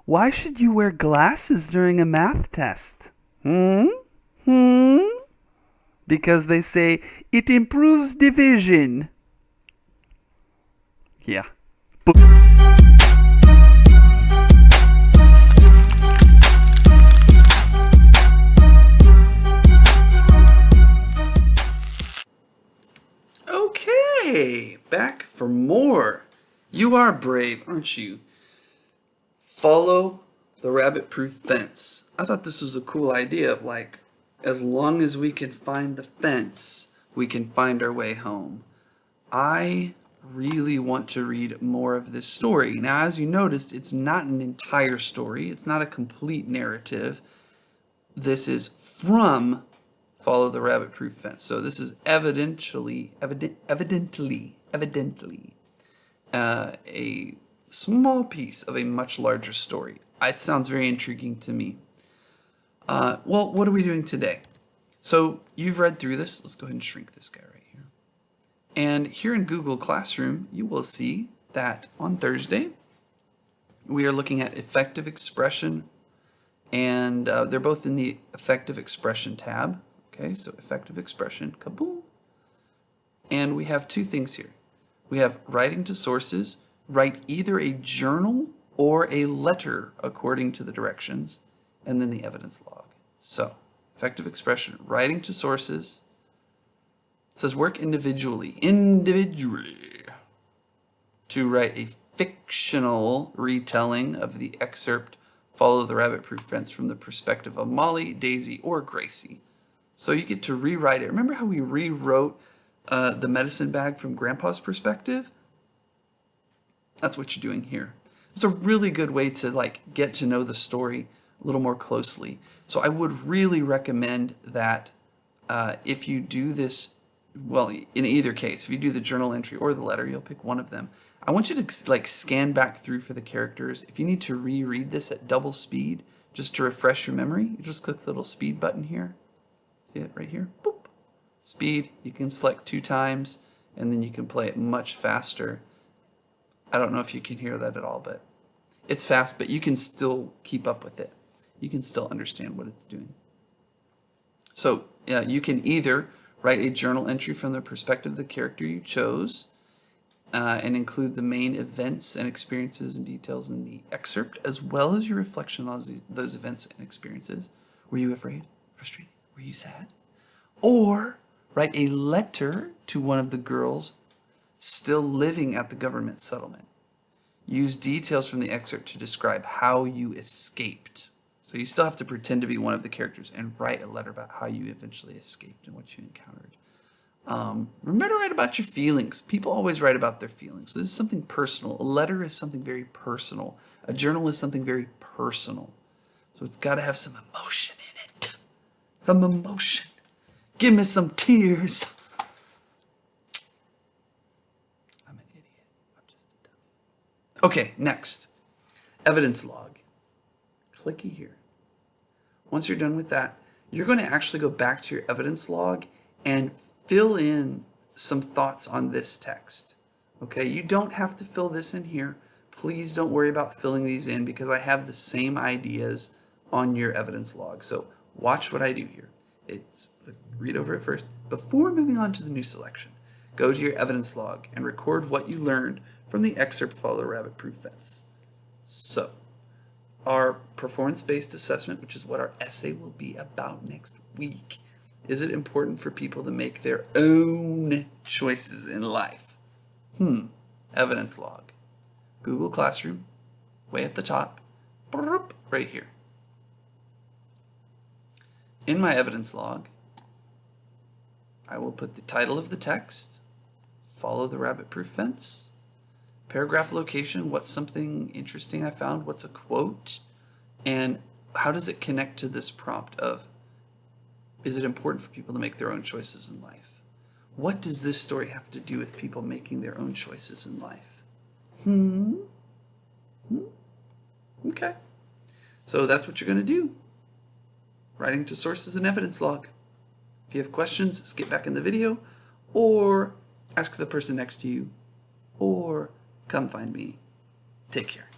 Why should you wear glasses during a math test? Hmm? Hmm? Because they say it improves division. Yeah. Okay, back for more. You are brave, aren't you? Follow the rabbit-proof fence. I thought this was a cool idea of like, as long as we can find the fence, we can find our way home. I really want to read more of this story. Now, as you noticed, it's not an entire story. It's not a complete narrative. This is from Follow the Rabbit-Proof Fence. So this is evidently a small piece of a much larger story. It sounds very intriguing to me. Well, what are we doing today? So you've read through this. Let's go ahead and shrink this guy right here. And here in Google Classroom, you will see that on Thursday, we are looking at effective expression, and they're both in the effective expression tab. Okay, so effective expression, kaboom. And we have two things here. We have writing to sources, write either a journal or a letter according to the directions, and then the evidence log. So, effective expression, writing to sources. It says work individually to write a fictional retelling of the excerpt Follow the Rabbit-Proof Fence from the perspective of Molly, Daisy, or Gracie. So you get to rewrite it. Remember how we rewrote the medicine bag from Grandpa's perspective? That's what you're doing here. It's a really good way to like get to know the story a little more closely. So I would really recommend that if you do this, well, in either case, if you do the journal entry or the letter, you'll pick one of them. I want you to like scan back through for the characters. If you need to reread this at double speed, just to refresh your memory, you just click the little speed button here. See it right here? Boop. Speed, you can select 2 times, and then you can play it much faster. I don't know if you can hear that at all, but it's fast, but you can still keep up with it. You can still understand what it's doing. So you can either write a journal entry from the perspective of the character you chose and include the main events and experiences and details in the excerpt, as well as your reflection on those events and experiences. Were you afraid? Frustrated? Were you sad? Or write a letter to one of the girls still living at the government settlement. Use details from the excerpt to describe how you escaped. So you still have to pretend to be one of the characters and write a letter about how you eventually escaped and what you encountered. Remember to write about your feelings. People always write about their feelings. So this is something personal. A letter is something very personal. A journal is something very personal. So it's got to have some emotion in it. Some emotion. Give me some tears. I'm an idiot. I'm just a dummy. Okay, next. Evidence log. Clicky here. Once you're done with that, you're going to actually go back to your evidence log and fill in some thoughts on this text. Okay, you don't have to fill this in here. Please don't worry about filling these in because I have the same ideas on your evidence log. So watch what I do here. Read over it first. Before moving on to the new selection, go to your evidence log and record what you learned from the excerpt Follow the Rabbit-Proof Fence. So, our performance-based assessment, which is what our essay will be about next week. Is it important for people to make their own choices in life? Evidence log. Google Classroom, way at the top, right here. In my evidence log, I will put the title of the text, Follow the Rabbit-Proof Fence, paragraph location, what's something interesting I found, what's a quote, and how does it connect to this prompt of, is it important for people to make their own choices in life? What does this story have to do with people making their own choices in life? Okay. So that's what you're going to do. Writing to sources and evidence log. If you have questions, skip back in the video, or ask the person next to you, or come find me. Take care.